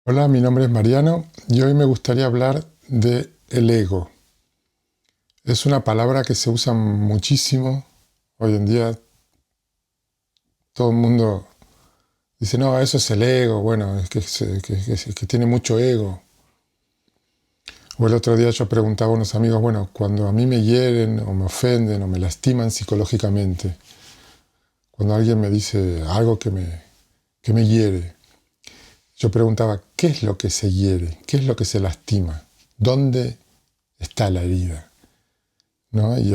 Hola, mi nombre es Mariano y hoy me gustaría hablar de el ego. Es una palabra que se usa muchísimo. Hoy en día todo el mundo dice, no, eso es el ego, bueno, es que tiene mucho ego. O el otro día yo preguntaba a unos amigos, bueno, cuando a mí me hieren o me ofenden o me lastiman psicológicamente, cuando alguien me dice algo que me hiere, yo preguntaba, ¿qué es lo que se hiere? ¿Qué es lo que se lastima? ¿Dónde está la herida? ¿No? Y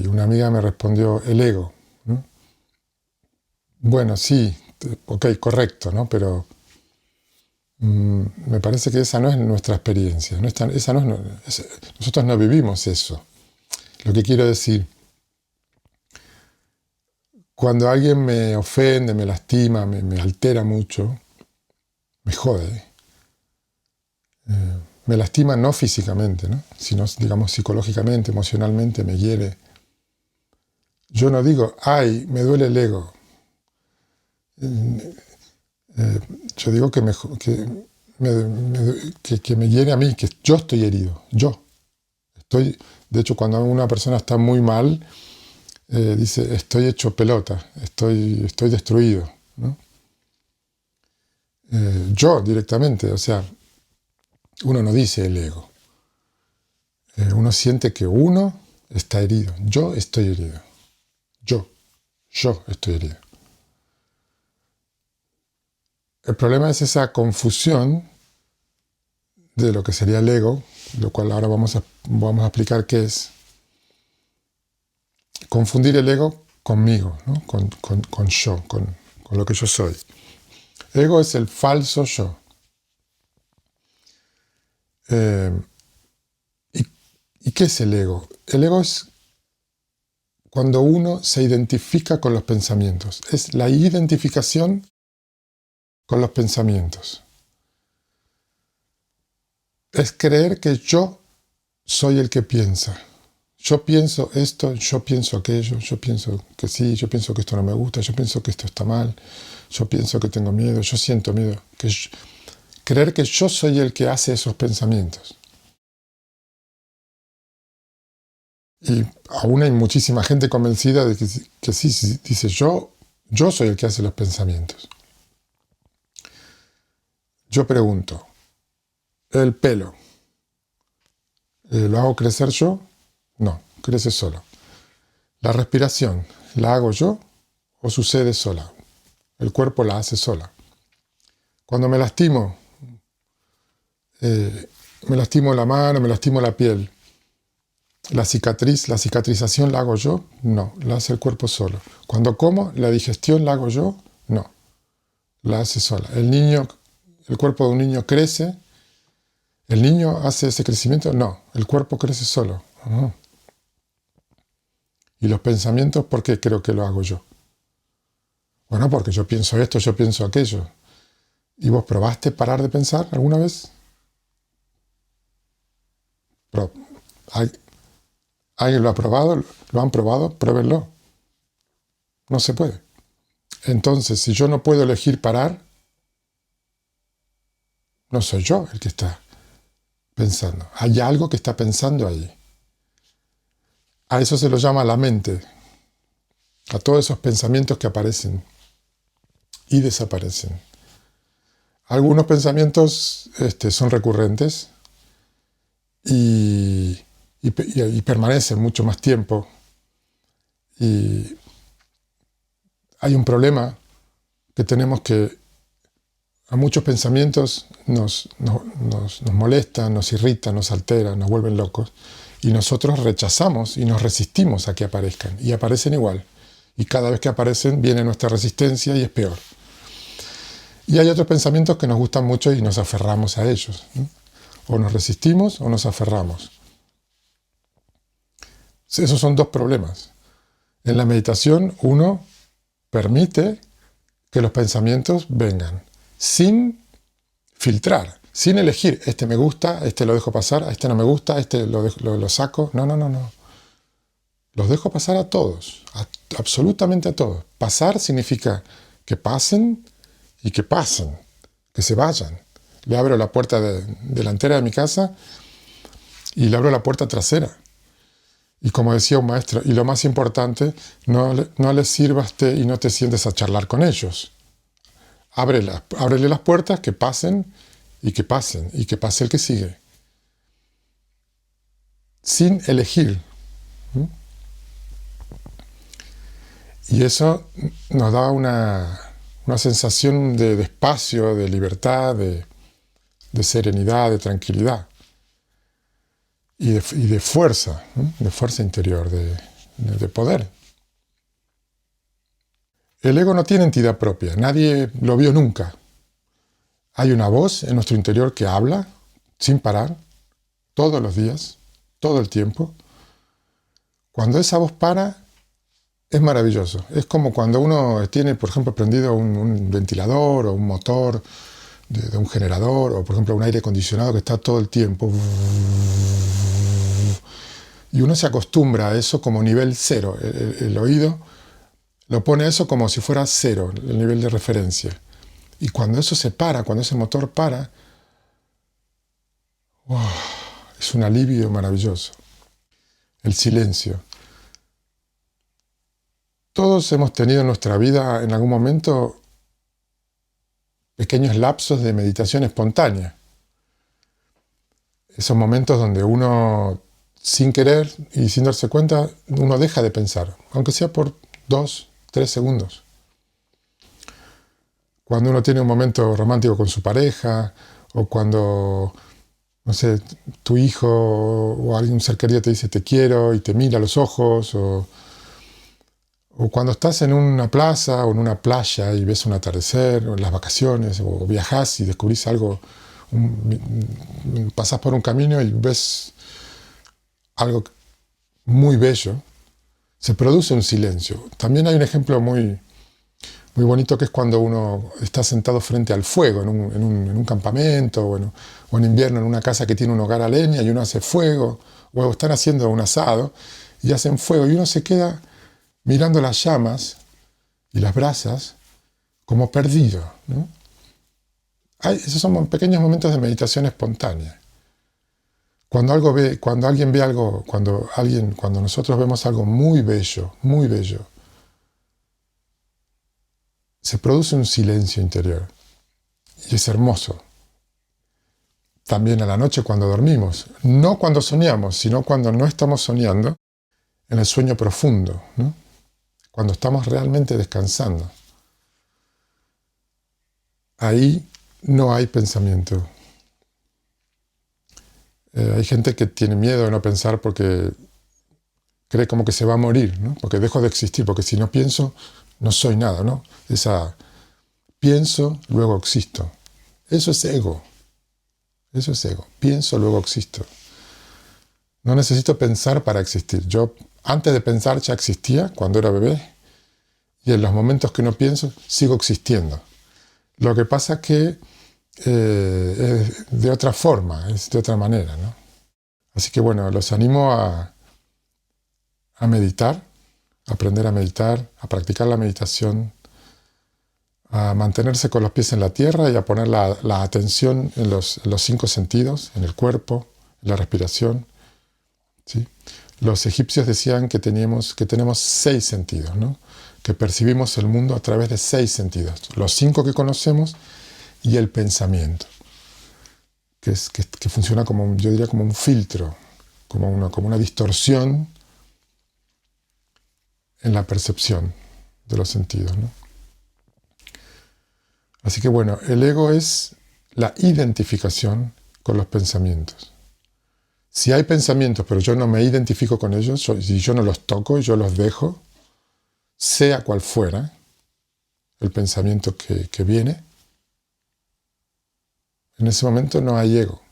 una amiga me respondió, el ego, ¿no? Bueno, sí, ok, correcto, ¿no? Pero me parece que esa no es nuestra experiencia. Esa no nosotros no vivimos eso. Lo que quiero decir, cuando alguien me ofende, me lastima, me altera mucho, me jode. Me lastima no físicamente, ¿no? Sino, digamos, psicológicamente, emocionalmente, me hiere. Yo no digo, ay, me duele el ego. Yo digo que me hiere a mí, que yo estoy herido. De hecho, cuando una persona está muy mal, dice, estoy hecho pelota, estoy destruido, ¿no? Yo directamente, o sea, uno no dice el ego. Uno siente que uno está herido. Yo estoy herido. Yo, yo estoy herido. El problema es esa confusión de lo que sería el ego, lo cual ahora vamos a explicar qué es. Confundir el ego conmigo, ¿no? con yo, con lo que yo soy. Ego es el falso yo. Eh, ¿Y qué es el ego? El ego es cuando uno se identifica con los pensamientos. Es la identificación con los pensamientos. Es creer que yo soy el que piensa. Yo pienso esto, yo pienso aquello, yo pienso que sí, yo pienso que esto no me gusta, yo pienso que esto está mal, yo pienso que tengo miedo, yo siento miedo. Creer que yo soy el que hace esos pensamientos. Y aún hay muchísima gente convencida de que sí, dice yo soy el que hace los pensamientos. Yo pregunto, ¿el pelo lo hago crecer yo? No, crece solo. ¿La respiración la hago yo o sucede sola? El cuerpo la hace sola. Cuando me lastimo la mano, me lastimo la piel. La cicatrización la hago yo? No, la hace el cuerpo solo. Cuando como, la digestión la hago yo? No, la hace sola. El cuerpo de un niño crece. ¿El niño hace ese crecimiento? No, el cuerpo crece solo. ¿Y los pensamientos por qué creo que lo hago yo? Bueno, porque yo pienso esto, yo pienso aquello. ¿Y vos probaste parar de pensar alguna vez? ¿Alguien lo ha probado? ¿Lo han probado? Pruébenlo. No se puede. Entonces, si yo no puedo elegir parar, no soy yo el que está pensando. Hay algo que está pensando ahí. A eso se lo llama la mente. A todos esos pensamientos que aparecen y desaparecen. Algunos pensamientos son recurrentes y permanecen mucho más tiempo. Y hay un problema que tenemos que a muchos pensamientos nos molestan, nos irritan, nos alteran, nos vuelven locos. Y nosotros rechazamos y nos resistimos a que aparezcan. Y aparecen igual. Y cada vez que aparecen viene nuestra resistencia y es peor. Y hay otros pensamientos que nos gustan mucho y nos aferramos a ellos, ¿no? O nos resistimos o nos aferramos. Esos son dos problemas. En la meditación uno permite que los pensamientos vengan sin filtrar, sin elegir, este me gusta, este lo dejo pasar, este no me gusta, este lo saco. No. Los dejo pasar a todos, absolutamente a todos. Pasar significa que pasen y que pasen. que se vayan. Le abro la puerta delantera de mi casa y le abro la puerta trasera. Y como decía un maestro, y lo más importante, no les sirvas té y no te sientes a charlar con ellos. Ábrele las puertas, que pasen, y que pasen, y que pase el que sigue. Sin elegir. Y eso nos da una sensación de espacio, de libertad, de serenidad, de tranquilidad. Y de fuerza, de fuerza interior, de poder. El ego no tiene entidad propia, nadie lo vio nunca. Hay una voz en nuestro interior que habla sin parar, todos los días, todo el tiempo. Cuando esa voz para, es maravilloso. Es como cuando uno tiene, por ejemplo, prendido un ventilador o un motor de un generador, o por ejemplo un aire acondicionado que está todo el tiempo. Y uno se acostumbra a eso como nivel cero. El oído lo pone a eso como si fuera cero, el nivel de referencia. Y cuando eso se para, cuando ese motor para, ¡wow!, es un alivio maravilloso. El silencio. Todos hemos tenido en nuestra vida en algún momento pequeños lapsos de meditación espontánea. Esos momentos donde uno, sin querer y sin darse cuenta, uno deja de pensar, aunque sea por 2, 3 segundos. Cuando uno tiene un momento romántico con su pareja, o cuando, no sé, tu hijo o alguien, un ser querido te dice te quiero y te mira a los ojos, o cuando estás en una plaza o en una playa y ves un atardecer, o en las vacaciones, o viajás y descubrís algo, pasás por un camino y ves algo muy bello, se produce un silencio. También hay un ejemplo muy bonito que es cuando uno está sentado frente al fuego en un campamento, o en invierno en una casa que tiene un hogar a leña y uno hace fuego, o están haciendo un asado y hacen fuego y uno se queda mirando las llamas y las brasas como perdido, ¿no? Esos son pequeños momentos de meditación espontánea. Cuando alguien ve algo, cuando nosotros vemos algo muy bello, se produce un silencio interior. Y es hermoso. También a la noche cuando dormimos. No cuando soñamos, sino cuando no estamos soñando, en el sueño profundo, ¿no? Cuando estamos realmente descansando. Ahí no hay pensamiento. Hay gente que tiene miedo de no pensar porque cree como que se va a morir, ¿no? Porque dejo de existir, porque si no pienso, no soy nada, ¿no? Pienso, luego existo. Eso es ego. Eso es ego. Pienso, luego existo. No necesito pensar para existir. Yo, antes de pensar, ya existía cuando era bebé. Y en los momentos que no pienso, sigo existiendo. Lo que pasa es que es de otra forma, es de otra manera, ¿no? Así que bueno, los animo a meditar, a aprender a meditar, a practicar la meditación, a mantenerse con los pies en la tierra y a poner la atención en los 5 sentidos, en el cuerpo, en la respiración, ¿sí? Los egipcios decían que tenemos 6 sentidos, ¿no? Que percibimos el mundo a través de 6 sentidos. Los 5 que conocemos y el pensamiento, que funciona como, yo diría, como un filtro, como una distorsión en la percepción de los sentidos, ¿no? Así que bueno, el ego es la identificación con los pensamientos. Si hay pensamientos, pero yo no me identifico con ellos, si yo no los toco y yo los dejo, sea cual fuera el pensamiento que viene, en ese momento no hay ego.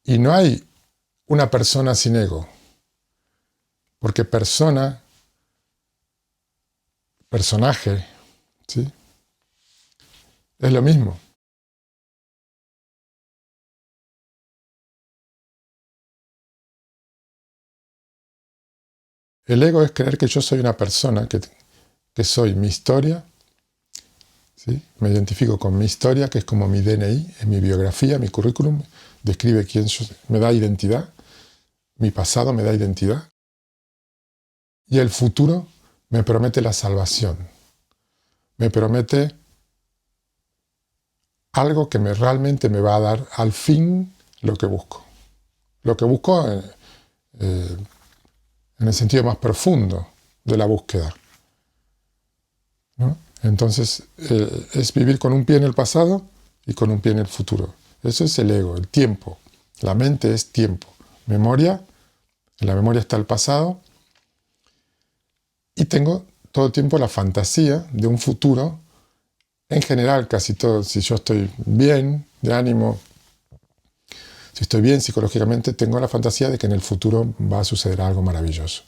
Y no hay una persona sin ego, porque personaje, ¿sí?, es lo mismo. El ego es creer que yo soy una persona, que soy mi historia, ¿sí? Me identifico con mi historia, que es como mi DNI, es mi biografía, mi currículum, describe quién yo, me da identidad, mi pasado me da identidad, y el futuro me promete la salvación, me promete algo que realmente me va a dar al fin lo que busco. Lo que busco en el sentido más profundo de la búsqueda, ¿no? Entonces, es vivir con un pie en el pasado y con un pie en el futuro. Eso es el ego, el tiempo. La mente es tiempo. Memoria, en la memoria está el pasado. Y tengo todo el tiempo la fantasía de un futuro. En general, casi todo, si yo estoy bien, de ánimo, si estoy bien psicológicamente, tengo la fantasía de que en el futuro va a suceder algo maravilloso,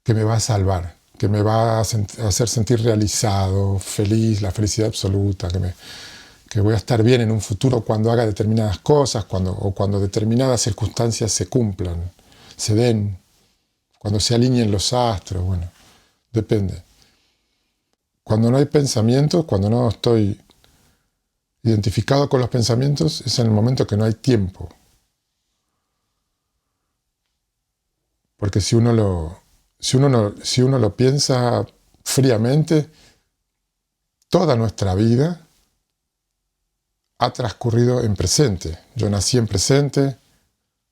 que me va a salvar, que me va a hacer sentir realizado, feliz, la felicidad absoluta, que voy a estar bien en un futuro cuando haga determinadas cosas, o cuando determinadas circunstancias se cumplan, se den, cuando se alineen los astros, bueno, depende. Cuando no hay pensamientos, cuando no estoy identificado con los pensamientos, es en el momento que no hay tiempo. Porque si uno lo piensa fríamente, toda nuestra vida ha transcurrido en presente. Yo nací en presente,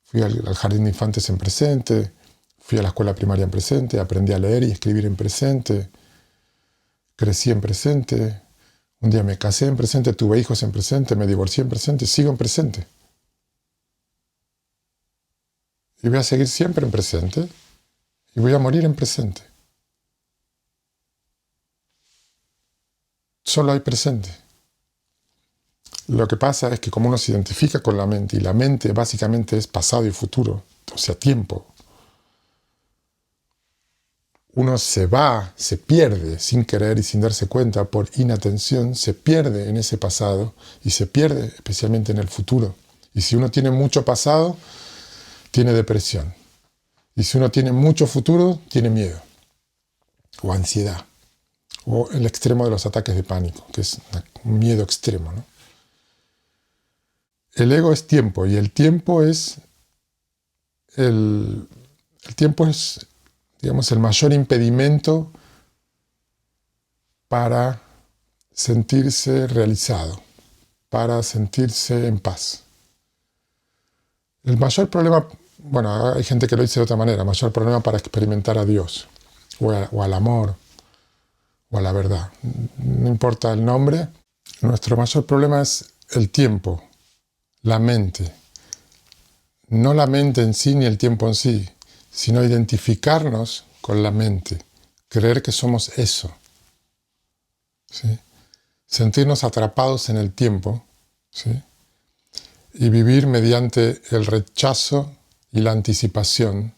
fui al jardín de infantes en presente, fui a la escuela primaria en presente, aprendí a leer y escribir en presente, crecí en presente, un día me casé en presente, tuve hijos en presente, me divorcié en presente, sigo en presente. Y voy a seguir siempre en presente y voy a morir en presente. Solo hay presente. Lo que pasa es que como uno se identifica con la mente, y la mente básicamente es pasado y futuro, o sea, tiempo, uno se pierde sin querer y sin darse cuenta por inatención, se pierde en ese pasado y se pierde especialmente en el futuro. Y si uno tiene mucho pasado, tiene depresión. Y si uno tiene mucho futuro, tiene miedo o ansiedad o el extremo de los ataques de pánico, que es un miedo extremo, ¿no? El ego es tiempo y el tiempo es digamos, el mayor impedimento para sentirse realizado, para sentirse en paz. El mayor problema, bueno, hay gente que lo dice de otra manera, el mayor problema para experimentar a Dios, o al amor, o a la verdad. No importa el nombre, nuestro mayor problema es el tiempo, la mente. No la mente en sí ni el tiempo en sí, sino identificarnos con la mente, creer que somos eso, ¿sí? Sentirnos atrapados en el tiempo, ¿sí? Y vivir mediante el rechazo y la anticipación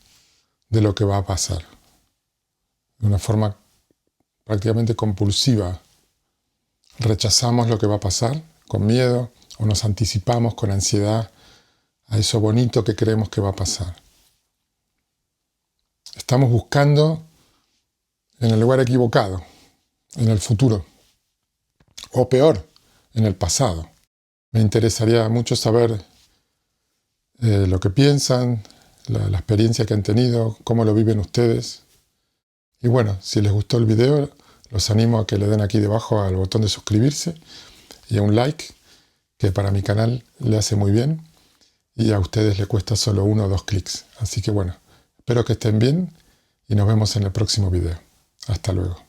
de lo que va a pasar, de una forma prácticamente compulsiva. Rechazamos lo que va a pasar con miedo o nos anticipamos con ansiedad a eso bonito que creemos que va a pasar. Estamos buscando en el lugar equivocado, en el futuro, o peor, en el pasado. Me interesaría mucho saber lo que piensan, la experiencia que han tenido, cómo lo viven ustedes. Y bueno, si les gustó el video, los animo a que le den aquí debajo al botón de suscribirse y a un like, que para mi canal le hace muy bien y a ustedes le cuesta solo 1 o 2 clics. Así que bueno, espero que estén bien y nos vemos en el próximo video. Hasta luego.